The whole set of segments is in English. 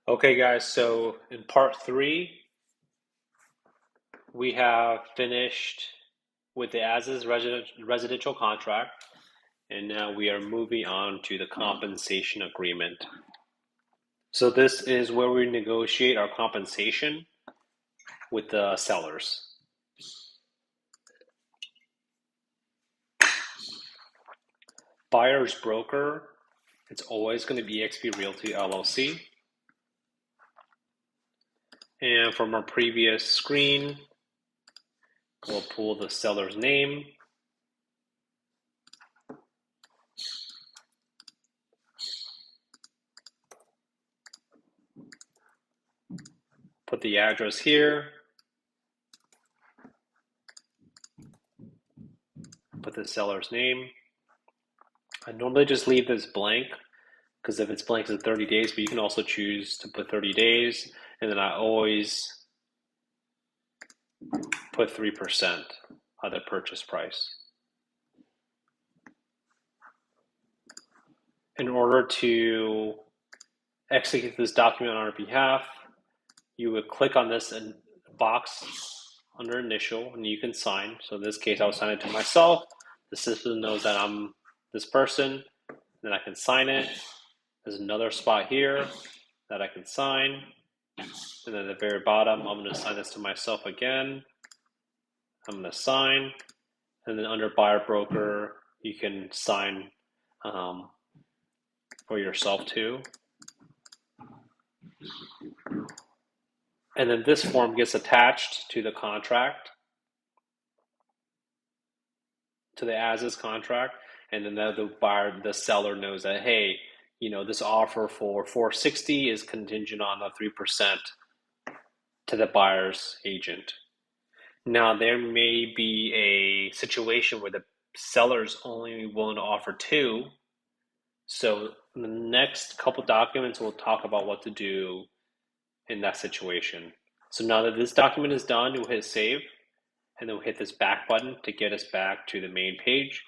Okay, guys, so in part three, we have finished with the as-is residential contract, and now we are moving on to the compensation agreement. So this is where we negotiate our compensation with the sellers. Buyer's broker, it's always going to be eXp Realty LLC. And from our previous screen, we'll pull the seller's name. Put the address here. Put the seller's name. I normally just leave this blank because if it's blank, it's 30 days, but you can also choose to put 30 days. And then I always put 3% of the purchase price. In order to execute this document on our behalf, you would click on this box under initial and you can sign. So in this case, I'll sign it to myself. The system knows that I'm this person. Then I can sign it. There's another spot here that I can sign. And then at the very bottom, I'm going to sign this to myself again. I'm going to sign. And then under buyer broker, you can sign for yourself too. And then this form gets attached to the contract, to the as-is contract. And then the seller knows that, hey, this offer for 460 is contingent on the 3% to the buyer's agent. Now, there may be a situation where the seller's only willing to offer 2. So in the next couple documents, we'll talk about what to do in that situation. So now that this document is done, we'll hit save, and then we'll hit this back button to get us back to the main page.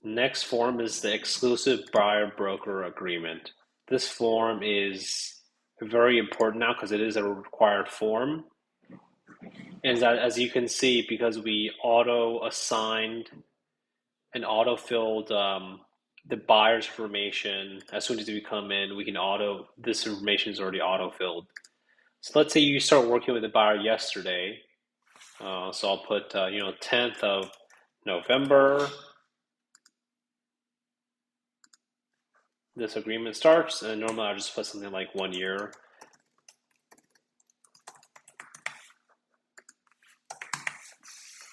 Next form is the exclusive buyer broker agreement. This form is very important now because it is a required form. And as you can see, because we auto-assigned and auto-filled the buyer's information, as soon as we come in, this information is already auto-filled. So let's say you start working with the buyer yesterday. So I'll put, 10th of November. This agreement starts, and normally I'll just put something like 1 year.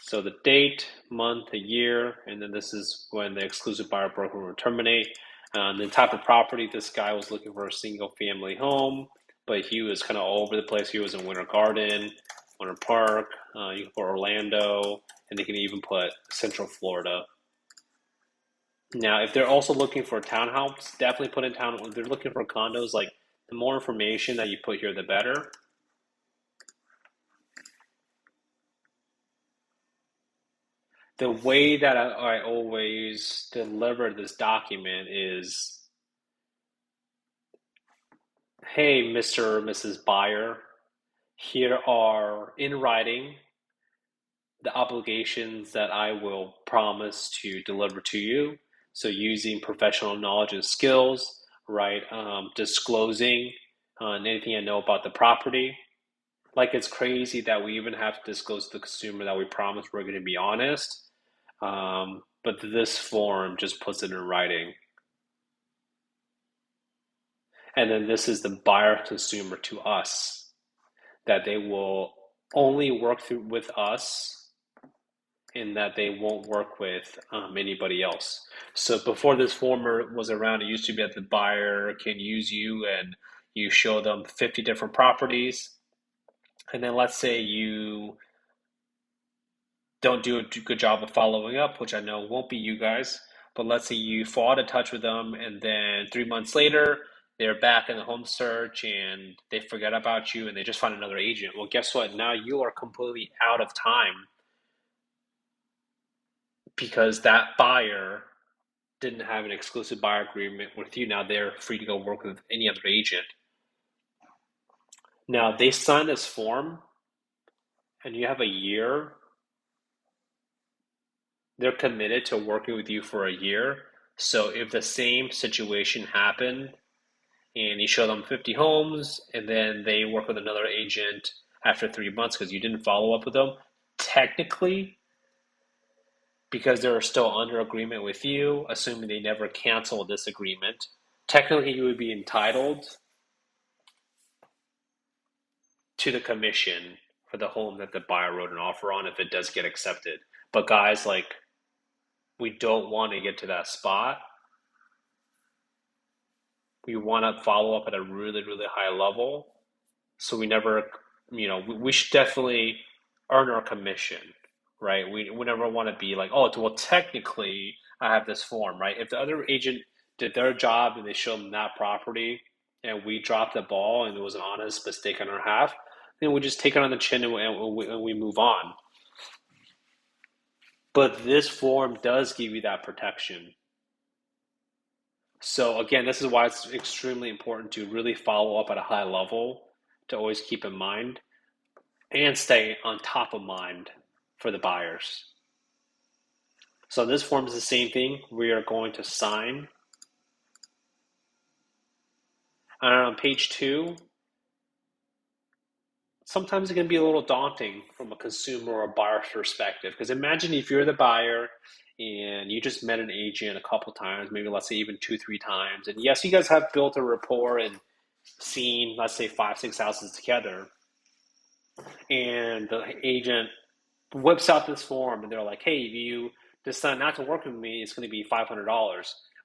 So the date, month, a year, and then this is when the exclusive buyer broker will terminate. The type of property, this guy was looking for a single family home, but he was kind of all over the place. He was in Winter Garden, Winter Park, you can put Orlando, and they can even put Central Florida. Now, if they're also looking for a townhouse, definitely put in town. If they're looking for condos, like the more information that you put here, the better. The way that I always deliver this document is, hey, Mr. or Mrs. Buyer, here are in writing the obligations that I will promise to deliver to you. So using professional knowledge and skills, right? Disclosing anything I know about the property. Like, it's crazy that we even have to disclose to the consumer that we promise we're going to be honest. But this form just puts it in writing. And then this is the buyer consumer to us, that they will only work with us and that they won't work with anybody else. So before this form was around, it used to be that the buyer can use you and you show them 50 different properties. And then let's say you don't do a good job of following up, which I know won't be you guys, but let's say you fall out of touch with them and then 3 months later, they're back in the home search and they forget about you and they just find another agent. Well, guess what? Now you are completely out of time because that buyer didn't have an exclusive buyer agreement with you, now they're free to go work with any other agent. Now they sign this form and you have a year. They're committed to working with you for a year. So if the same situation happened and you show them 50 homes and then they work with another agent after 3 months because you didn't follow up with them, technically, because they're still under agreement with you, assuming they never cancel this agreement, technically you would be entitled to the commission for the home that the buyer wrote an offer on if it does get accepted. But guys, like, we don't want to get to that spot. We want to follow up at a really, really high level. So we never, we should definitely earn our commission, right? We never want to be like, oh, well, technically, I have this form, right? If the other agent did their job and they showed them that property and we dropped the ball and it was an honest mistake on our half, then we just take it on the chin and we move on. But this form does give you that protection. So again, this is why it's extremely important to really follow up at a high level to always keep in mind and stay on top of mind for the buyers. So this form is the same thing. We are going to sign. And on page 2, sometimes it can be a little daunting from a consumer or a buyer perspective. Because imagine if you're the buyer and you just met an agent a couple times, maybe let's say even 2, 3 times. And yes, you guys have built a rapport and seen, let's say 5, 6 houses together. And the agent whips out this form and they're like, hey, if you decide not to work with me, it's going to be $500.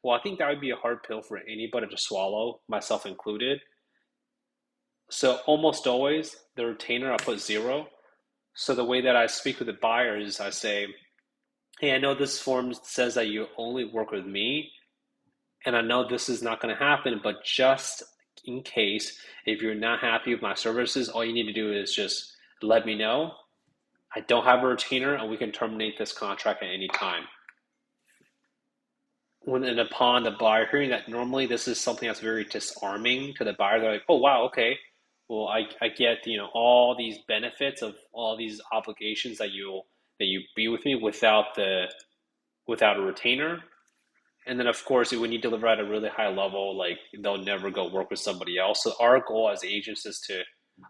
Well, I think that would be a hard pill for anybody to swallow, myself included. So almost always, the retainer, I put 0. So the way that I speak with the buyer is I say, hey, I know this form says that you only work with me, and I know this is not going to happen, but just in case, if you're not happy with my services, all you need to do is just let me know. I don't have a retainer, and we can terminate this contract at any time. When and upon the buyer hearing that, normally this is something that's very disarming to the buyer. They're like, oh wow, okay, well I get all these benefits of all these obligations that you be with me without a retainer. And then of course when you deliver at a really high level, like they'll never go work with somebody else. So our goal as agents is to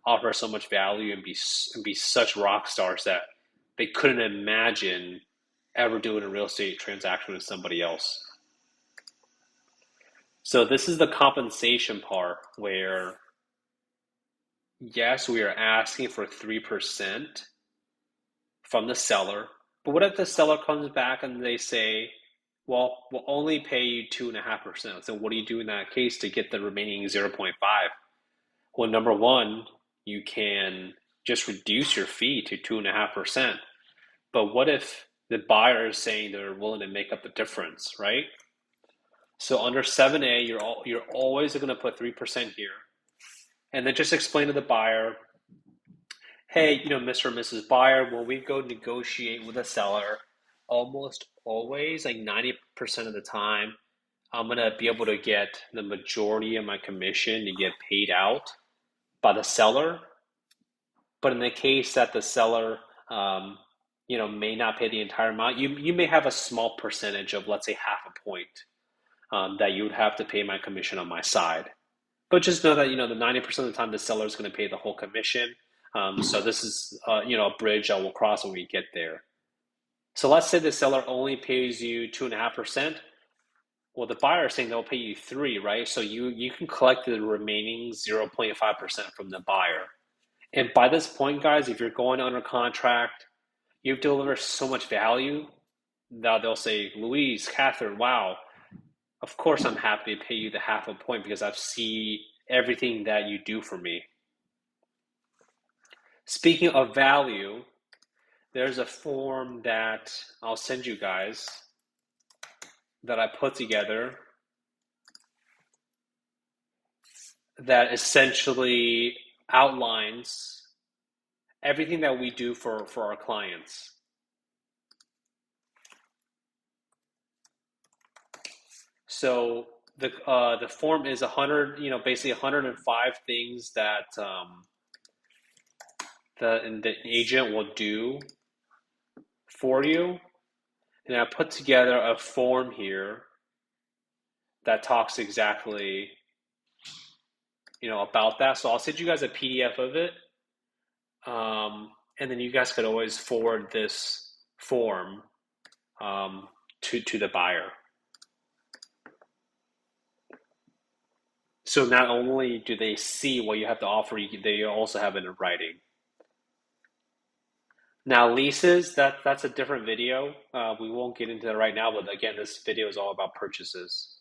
offer so much value and be such rock stars that they couldn't imagine ever doing a real estate transaction with somebody else. So this is the compensation part where, yes, we are asking for 3% from the seller. But what if the seller comes back and they say, well, we'll only pay you 2.5%. So what do you do in that case to get the remaining 0.5? Well, number one, you can just reduce your fee to 2.5%. But what if the buyer is saying they're willing to make up the difference, right? So under 7A, you're always going to put 3% here. And then just explain to the buyer, hey, Mr. and Mrs. Buyer, when we go negotiate with a seller, almost always, like 90% of the time, I'm going to be able to get the majority of my commission to get paid out by the seller. But in the case that the seller, may not pay the entire amount, you may have a small percentage of, let's say, half a point that you would have to pay my commission on my side. But just know that, the 90% of the time the seller is going to pay the whole commission. So this is, a bridge that we'll cross when we get there. So let's say the seller only pays you 2.5%. Well, the buyer is saying they'll pay you 3, right? So you can collect the remaining 0.5% from the buyer. And by this point, guys, if you're going under contract, you've delivered so much value that they'll say, Louise, Catherine, wow, of course I'm happy to pay you the half a point because I've seen everything that you do for me. Speaking of value, there's a form that I'll send you guys that I put together that essentially outlines everything that we do for our clients. So the form is 100, basically 105 things that the agent will do for you. And I put together a form here that talks exactly, about that. So I'll send you guys a PDF of it. And then you guys could always forward this form to the buyer. So not only do they see what you have to offer, they also have it in writing. Now leases, that's a different video. We won't get into that right now, but again, this video is all about purchases.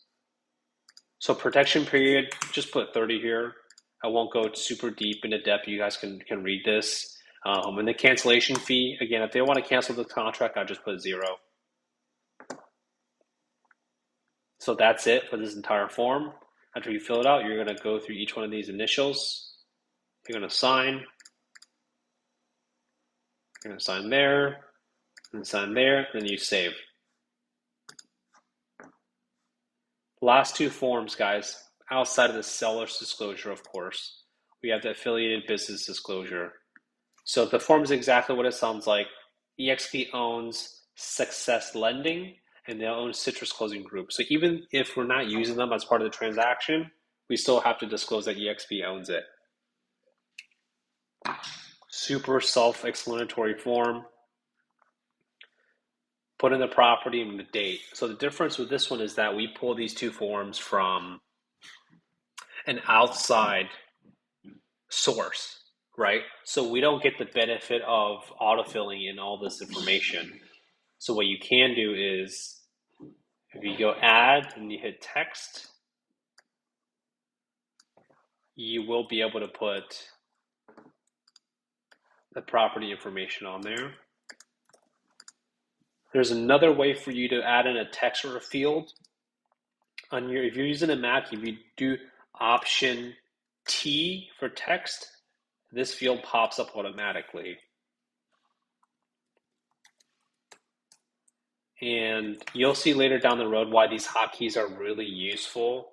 So protection period, just put 30 here. I won't go super deep into depth. You guys can read this. And the cancellation fee, again, if they want to cancel the contract, I'll just put 0. So that's it for this entire form. After you fill it out, you're going to go through each one of these initials. You're going to sign. You're going to sign there, and sign there, and then you save. Last two forms, guys, outside of the seller's disclosure, of course, we have the affiliated business disclosure. So the form is exactly what it sounds like. eXp owns Success Lending, and they own Citrus Closing Group. So even if we're not using them as part of the transaction, we still have to disclose that eXp owns it. Super self-explanatory form. Put in the property and the date. So the difference with this one is that we pull these two forms from an outside source, right? So we don't get the benefit of autofilling in all this information. So what you can do is, if you go add and you hit text, you will be able to put the property information on there. There's another way for you to add in a text or a field. If you're using a Mac, if you do Option T for text, this field pops up automatically. And you'll see later down the road why these hotkeys are really useful.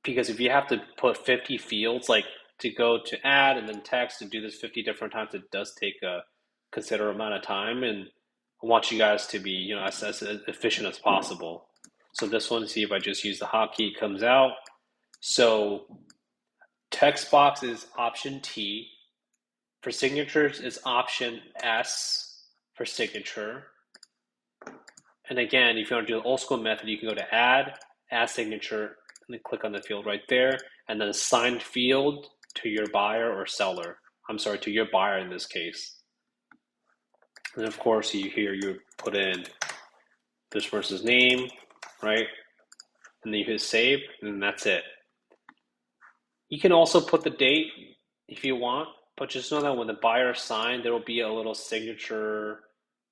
Because if you have to put 50 fields, like to go to add and then text and do this 50 different times, it does take a considerable amount of time. And I want you guys to be, as efficient as possible. So this one, see if I just use the hotkey, it comes out. So text box is Option T. For signatures, is Option S for signature. And again, if you want to do the old school method, you can go to add signature, and then click on the field right there, and then assign field to your buyer or seller. I'm sorry, to your buyer in this case. And of course, you put in this person's name, right? And then you hit save, and that's it. You can also put the date if you want, but just know that when the buyer signs, there will be a little signature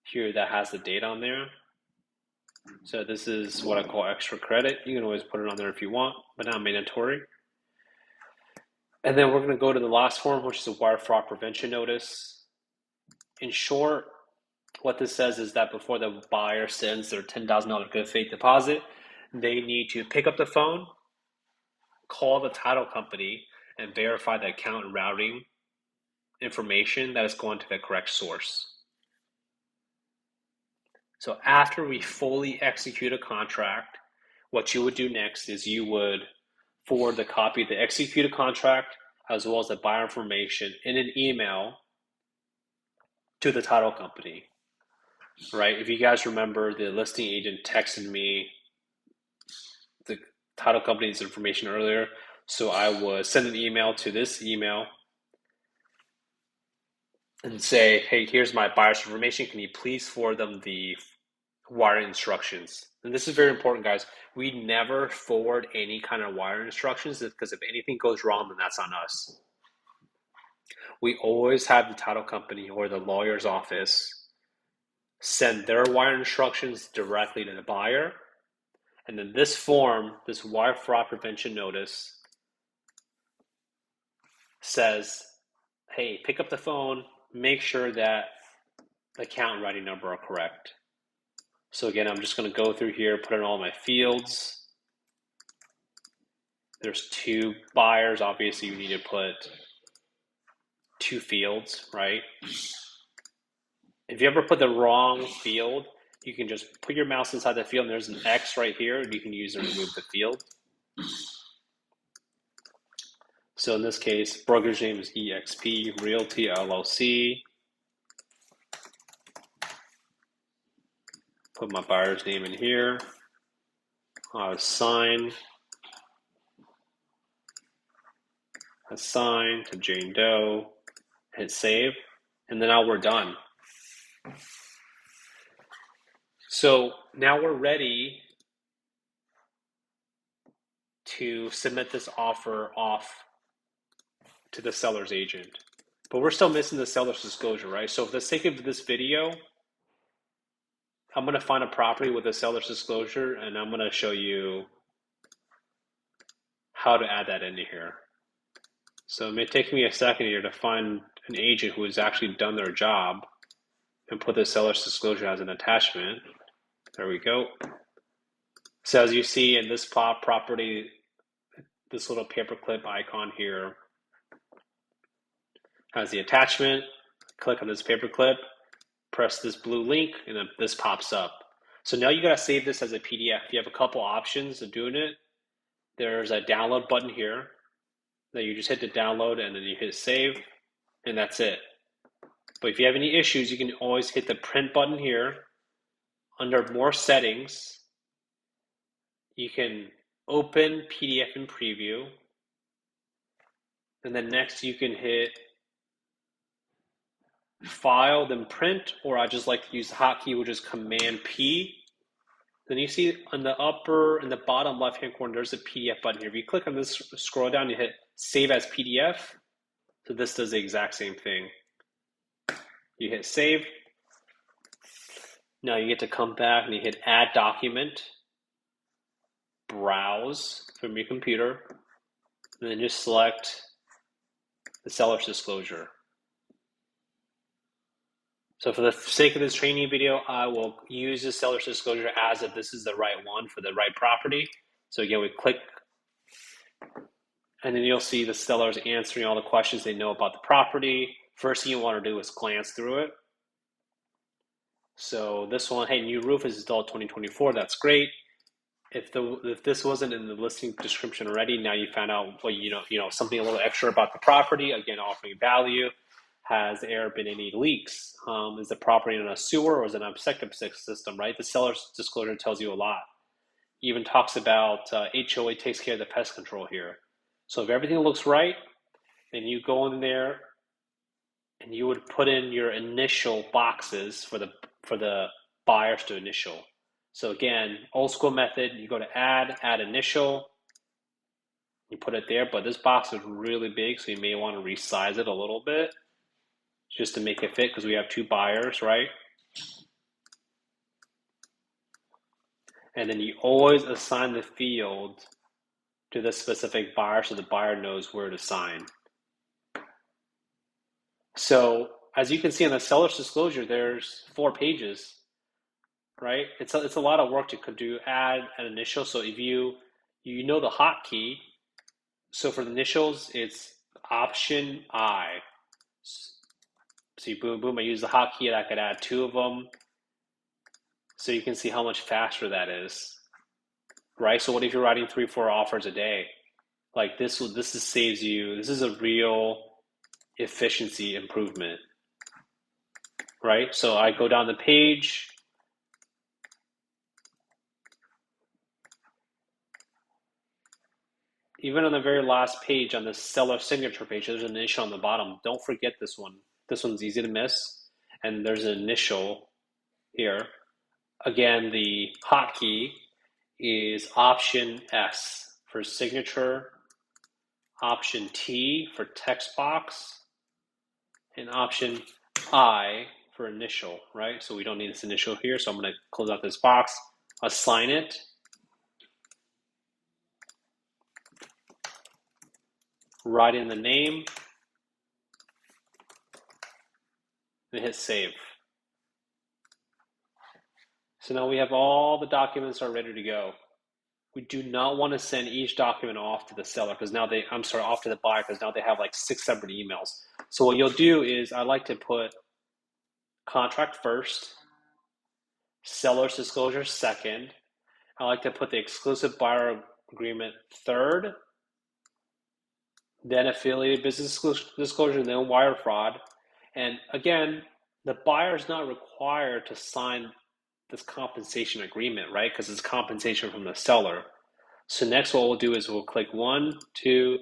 here that has the date on there. So this is what I call extra credit. You can always put it on there if you want, but not mandatory. And then we're going to go to the last form, which is a wire fraud prevention notice. In short, what this says is that before the buyer sends their $10,000 good faith deposit, they need to pick up the phone, call the title company, and verify the account and routing information that is going to the correct source. So after we fully execute a contract, what you would do next is you would forward the copy of the executed contract as well as the buyer information in an email to the title company, right? If you guys remember, the listing agent texted me the title company's information earlier, so I would send an email to this email and say, hey, here's my buyer's information. Can you please forward them the wire instructions? And this is very important, guys. We never forward any kind of wire instructions because if anything goes wrong, then that's on us. We always have the title company or the lawyer's office send their wire instructions directly to the buyer. And then this form, this wire fraud prevention notice, says, hey, pick up the phone, make sure that the account and routing number are correct. So again, I'm just going to go through here, put in all my fields. There's 2 buyers. Obviously, you need to put 2 fields, right? If you ever put the wrong field, you can just put your mouse inside the field and there's an X right here. You can use to remove the field. So in this case, brokerage name is eXp Realty LLC. Put my buyer's name in here. Assign to Jane Doe. Hit save. And then now we're done. So now we're ready to submit this offer off to the seller's agent. But we're still missing the seller's disclosure, right? So for the sake of this video, I'm going to find a property with a seller's disclosure and I'm going to show you how to add that into here. So it may take me a second here to find an agent who has actually done their job and put the seller's disclosure as an attachment. There we go. So as you see in this property, this little paperclip icon here has the attachment. Click on this paperclip, press this blue link, and then this pops up. So now you gotta save this as a PDF. You have a couple options of doing it. There's a download button here that you just hit to download and then you hit save, and that's it. But if you have any issues, you can always hit the print button here. Under more settings, you can open PDF in preview, and then next you can hit file, then print, or I just like to use the hotkey, which is Command P. Then you see on the upper and the bottom left hand corner, there's a PDF button here. If you click on this, scroll down, you hit save as PDF. So this does the exact same thing. You hit save. Now you get to come back and you hit add document, browse from your computer, and then just select the seller's disclosure. So for the sake of this training video, I will use the seller's disclosure as if this is the right one for the right property. So again, we click, and then you'll see the sellers answering all the questions they know about the property. First thing you want to do is glance through it. So this one, hey, new roof is installed 2024. That's great. If this wasn't in the listing description already, now you found out what you know something a little extra about the property. Again, offering value. Has there been any leaks? Is the property in a sewer or is it an septic system, right? The seller's disclosure tells you a lot. Even talks about HOA takes care of the pest control here. So if everything looks right, then you go in there and you would put in your initial boxes for the buyers to initial. So again, old school method, you go to add initial, you put it there, but this box is really big, so you may want to resize it a little bit just to make it fit because we have 2 buyers, right? And then you always assign the field to the specific buyer so the buyer knows where to sign. So as you can see on the seller's disclosure, there's 4 pages, right? It's a lot of work to do, add an initial. So if you know the hotkey, so for the initials, it's Option I. So you boom, boom, I use the hotkey and I could add 2 of them. So you can see how much faster that is, right? So what if you're writing 3, 4 offers a day? Like this saves you, this is a real efficiency improvement, right? So I go down the page, even on the very last page on the seller signature page, there's an initial on the bottom. Don't forget this one. This one's easy to miss. And there's an initial here. Again, the hotkey is Option S for signature, Option T for text box, and Option I for initial, right? So we don't need this initial here, so I'm going to close out this box, assign it, write in the name, and hit save. So now we have all the documents are ready to go. We do not want to send each document off to the seller because now off to the buyer because now they have like 6 separate emails. So what you'll do is I like to put contract first, seller's disclosure second. I like to put the exclusive buyer agreement third, then affiliated business disclosure, and then wire fraud. And again, the buyer is not required to sign this compensation agreement, right? Because it's compensation from the seller. So next what we'll do is we'll click 1, 2,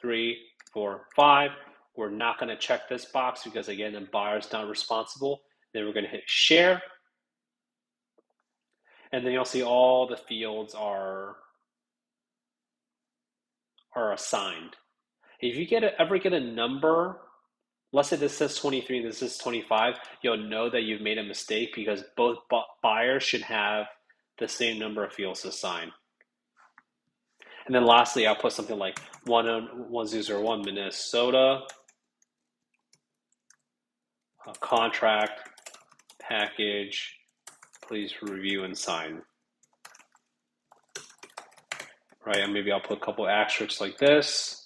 3, 4, 5. We're not going to check this box because again, the buyer is not responsible. Then we're going to hit share. And then you'll see all the fields are assigned. If you ever get a number, let's say this says 23 and this is 25, you'll know that you've made a mistake because both buyers should have the same number of fields assigned. And then lastly, I'll put something like 1001 Minnesota contract package, please review and sign. Right, and maybe I'll put a couple asterisks like this.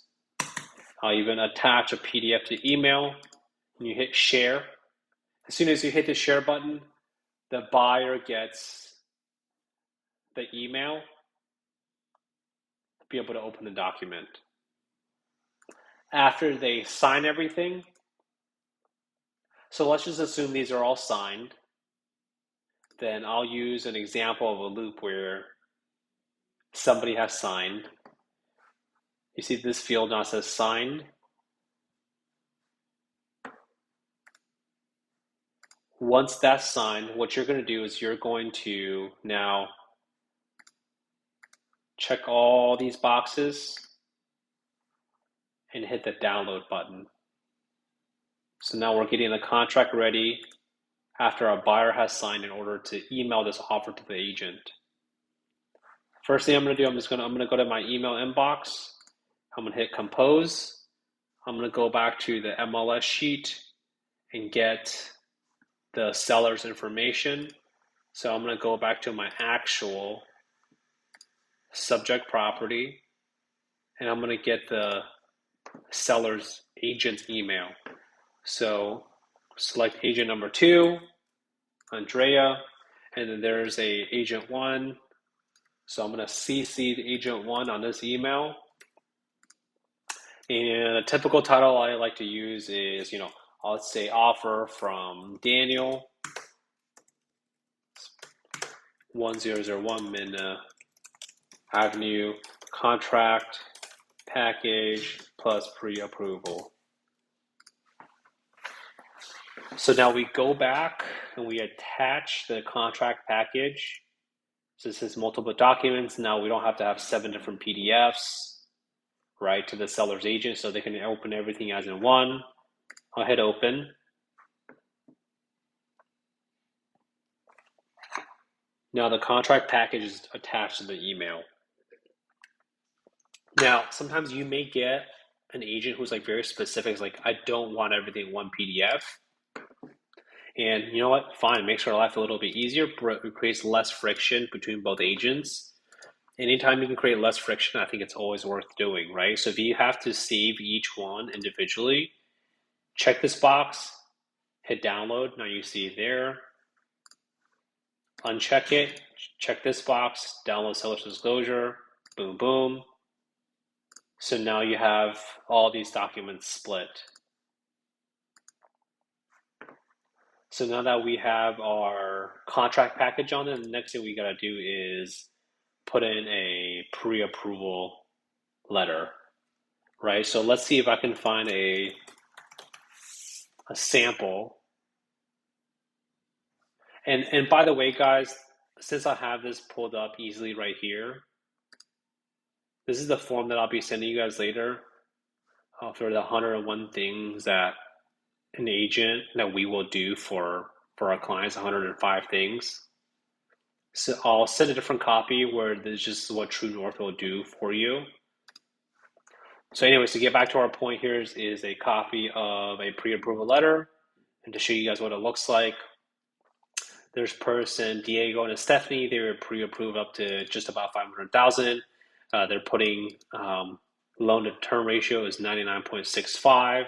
I'll even attach a PDF to email. And you hit share. As soon as you hit the share button, the buyer gets the email to be able to open the document. After they sign everything, so let's just assume these are all signed, then I'll use an example of a loop where somebody has signed. You see this field now says signed. Once that's signed, what you're going to do is you're going to now check all these boxes and hit the download button. So now we're getting the contract ready after our buyer has signed in order to email this offer to the agent. First thing I'm going to do, I'm going to go to my email inbox. I'm going to hit compose. I'm going to go back to the MLS sheet and get the seller's information. So I'm going to go back to my actual subject property and I'm going to get the seller's agent email. So select agent number 2, Andrea, and then there's a agent 1. So I'm going to CC the agent 1 on this email. And a typical title I like to use is, I'll say offer from Daniel 1001 Minna Avenue contract package plus pre-approval. So now we go back and we attach the contract package. So this is multiple documents. Now we don't have to have 7 different PDFs, right, to the seller's agent, so they can open everything as in one. I'll hit open. Now the contract package is attached to the email. Now, sometimes you may get an agent who's like very specific, it's like, I don't want everything in one PDF. And you know what? Fine, it makes our life a little bit easier, but it creates less friction between both agents. Anytime you can create less friction, I think it's always worth doing, right? So if you have to save each one individually, check this box, hit download. Now you see there. Uncheck it, check this box, download seller's disclosure, boom, boom. So now you have all these documents split. So now that we have our contract package on it, the next thing we gotta do is put in a pre-approval letter, right? So let's see if I can find a sample. And by the way, guys, since I have this pulled up easily right here, this is the form that I'll be sending you guys later for the 101 things that an agent that we will do for our clients, 105 things. So I'll send a different copy where this is just what True North will do for you. So anyways, to get back to our point here is a copy of a pre-approval letter. And to show you guys what it looks like, there's person Diego and Stephanie. They were pre-approved up to just about 500,000. They're putting loan to term ratio is 99.65.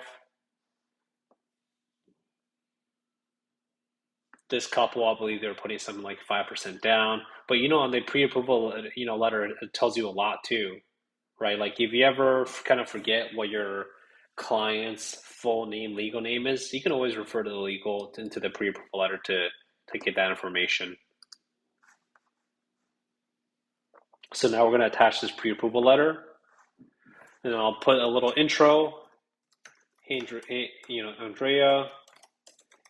This couple, I believe they were putting something like 5% down. But on the pre-approval, letter, it tells you a lot too, right? Like if you ever kind of forget what your client's full name, legal name is, you can always refer to the legal into the pre-approval letter to get that information. So now we're going to attach this pre-approval letter, and I'll put a little intro. Hey, Andrea,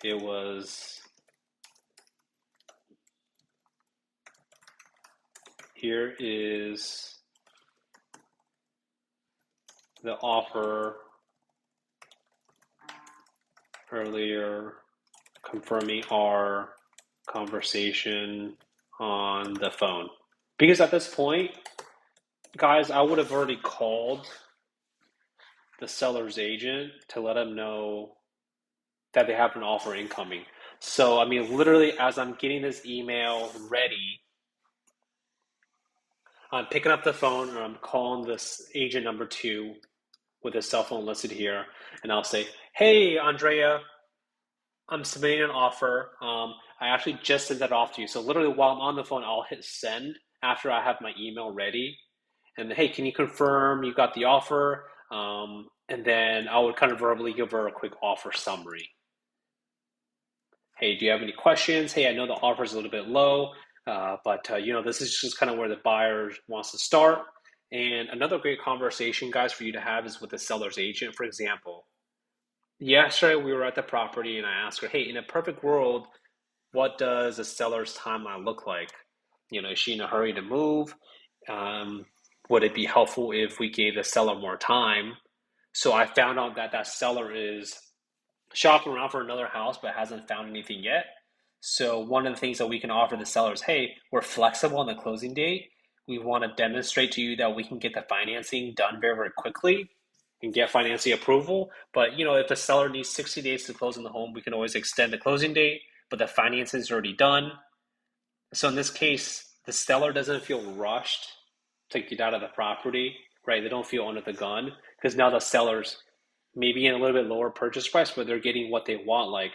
it was here is the offer earlier confirming our conversation on the phone. Because at this point, guys, I would have already called the seller's agent to let them know that they have an offer incoming. So, I mean, literally, as I'm getting this email ready, I'm picking up the phone and I'm calling this agent number 2 with his cell phone listed here, and I'll say, "Hey, Andrea, I'm submitting an offer. I actually just sent that off to you." So literally, while I'm on the phone, I'll hit send after I have my email ready, and hey, can you confirm you got the offer? And then I would kind of verbally give her a quick offer summary. Hey, do you have any questions? Hey, I know the offer is a little bit low, but this is just kind of where the buyer wants to start. And another great conversation, guys, for you to have is with the seller's agent. For example, yesterday we were at the property and I asked her, hey, in a perfect world, what does a seller's timeline look like? Is she in a hurry to move? Would it be helpful if we gave the seller more time? So I found out that that seller is shopping around for another house but hasn't found anything yet. So one of the things that we can offer the seller is, hey, we're flexible on the closing date. We want to demonstrate to you that we can get the financing done very, very quickly and get financing approval. But if the seller needs 60 days to close on the home, we can always extend the closing date, but the financing is already done. So in this case, the seller doesn't feel rushed to get out of the property, right? They don't feel under the gun because now the seller's maybe in a little bit lower purchase price, but they're getting what they want. Like,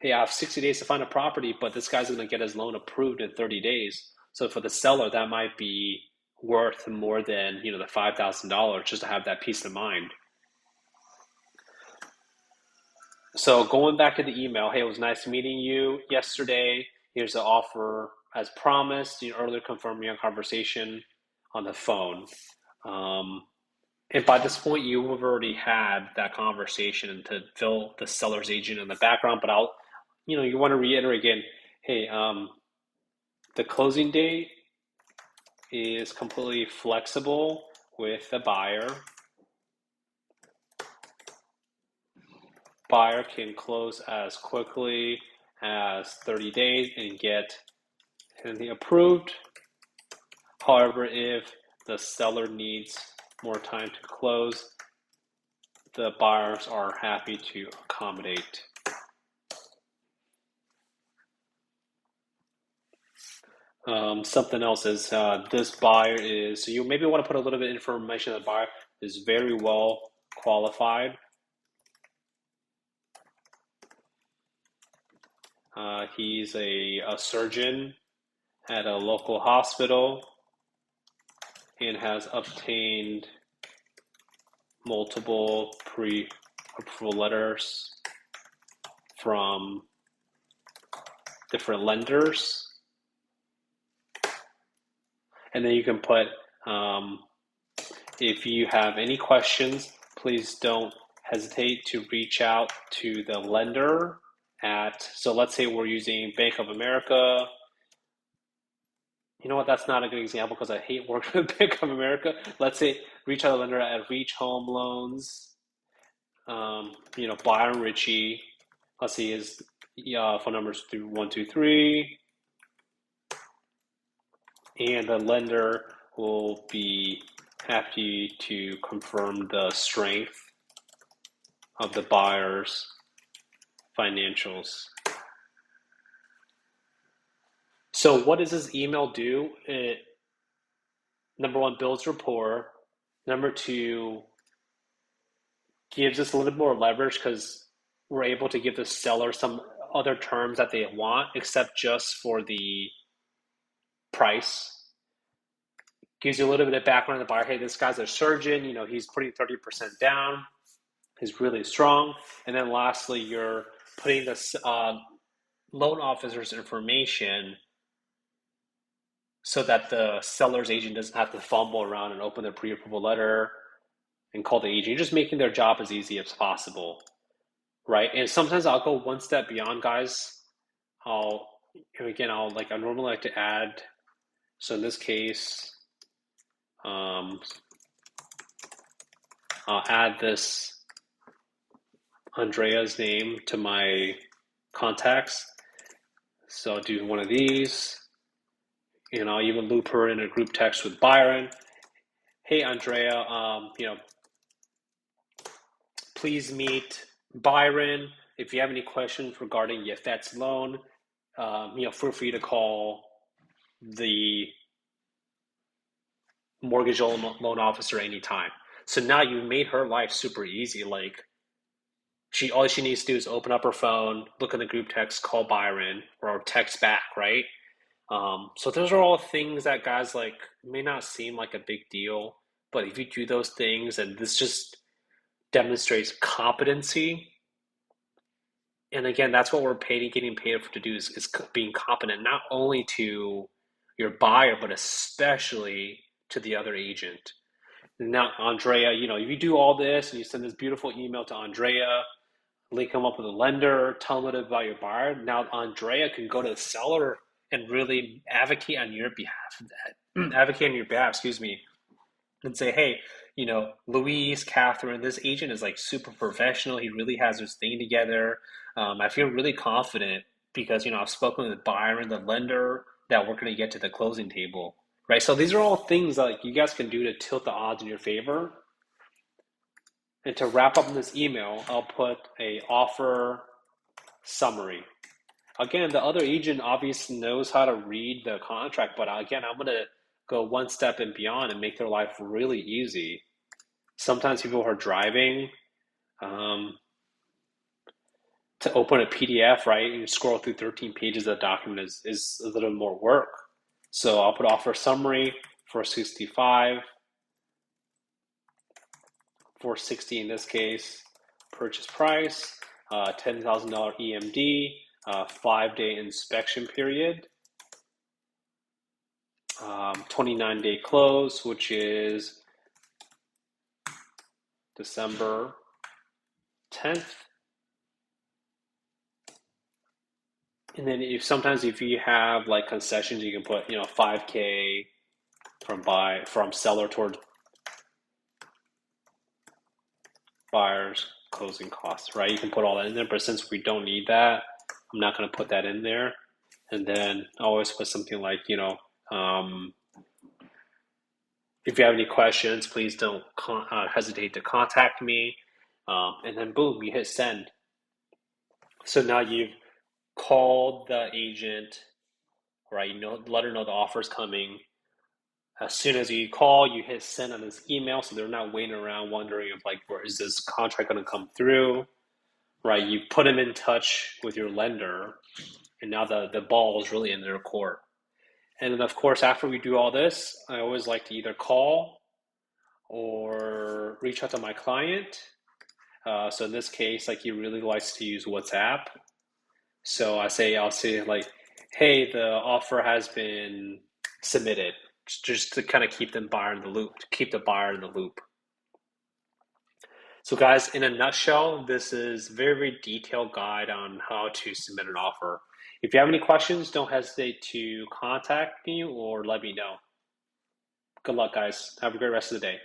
hey, I have 60 days to find a property, but this guy's going to get his loan approved in 30 days. So for the seller, that might be worth more than the $5,000 just to have that peace of mind. So going back to the email, hey, it was nice meeting you yesterday. Here's the offer as promised. You earlier confirmed your conversation on the phone. And by this point, you have already had that conversation to fill the seller's agent in the background. But you want to reiterate again, hey, the closing date is completely flexible with the buyer. Buyer can close as quickly as 30 days and get anything approved. However, if the seller needs more time to close, the buyers are happy to accommodate. Something else is this buyer is, so you maybe want to put a little bit of information that the buyer is very well qualified. He's a surgeon at a local hospital and has obtained multiple pre-approval letters from different lenders. And then you can put, if you have any questions, please don't hesitate to reach out to the lender so let's say we're using Bank of America. You know what, that's not a good example because I hate working with Bank of America. Let's say reach out to the lender at Reach Home Loans, Byron Ritchie. Let's see, his phone number is through 123. And the lender will be happy to confirm the strength of the buyer's financials. So what does this email do? It, number one, builds rapport. Number two, gives us a little bit more leverage because we're able to give the seller some other terms that they want, except just for the price. Gives you a little bit of background on the buyer. Hey, this guy's a surgeon. He's putting 30% down. He's really strong. And then lastly, you're putting the loan officer's information so that the seller's agent doesn't have to fumble around and open their pre-approval letter and call the agent. You're just making their job as easy as possible, right? And sometimes I'll go one step beyond, guys. I'll I normally like to add. So in this case, I'll add this Andrea's name to my contacts. So I'll do one of these, and I'll even loop her in a group text with Byron. Hey, Andrea, please meet Byron. If you have any questions regarding your FETS loan, feel free to call the mortgage loan officer anytime. So now you've made her life super easy. Like all she needs to do is open up her phone, look in the group text, call Byron, or text back, right? So those are all things that guys like may not seem like a big deal, but if you do those things, and this just demonstrates competency. And again, that's what we're getting paid to do is being competent, not only to your buyer, but especially to the other agent. Now, Andrea, if you do all this and you send this beautiful email to Andrea, link them up with a lender, tell them about your buyer. Now, Andrea can go to the seller and really advocate on your behalf. Excuse me, and say, hey, Louise, Catherine, this agent is like super professional. He really has his thing together. I feel really confident because, I've spoken with Byron, the lender, that we're going to get to the closing table, right? So these are all things that you guys can do to tilt the odds in your favor. And to wrap up in this email, I'll put a offer summary. Again, the other agent obviously knows how to read the contract, but again, I'm going to go one step and beyond and make their life really easy. Sometimes people who are driving, to open a PDF, right, and scroll through 13 pages of the document is a little more work. So I'll put offer summary for 65, 460 in this case, purchase price, $10,000 EMD, 5-day inspection period, 29-day close, which is December 10th. And then if you have like concessions, you can put, $5K from seller toward buyer's closing costs, right? You can put all that in there, but since we don't need that, I'm not going to put that in there. And then I always put something like, if you have any questions, please don't hesitate to contact me. And then boom, you hit send. So now you've called the agent, right? Let her know the offer's coming. As soon as you call, you hit send on this email, so they're not waiting around wondering if where is this contract going to come through, right? You put them in touch with your lender, and now the ball is really in their court. And then, of course, after we do all this, I always like to either call or reach out to my client. So in this case, he really likes to use WhatsApp. So I'll say like, hey, the offer has been submitted, just to kind of keep the buyer in the loop. So guys, in a nutshell, this is very, very detailed guide on how to submit an offer. If you have any questions, don't hesitate to contact me or let me know. Good luck, guys. Have a great rest of the day.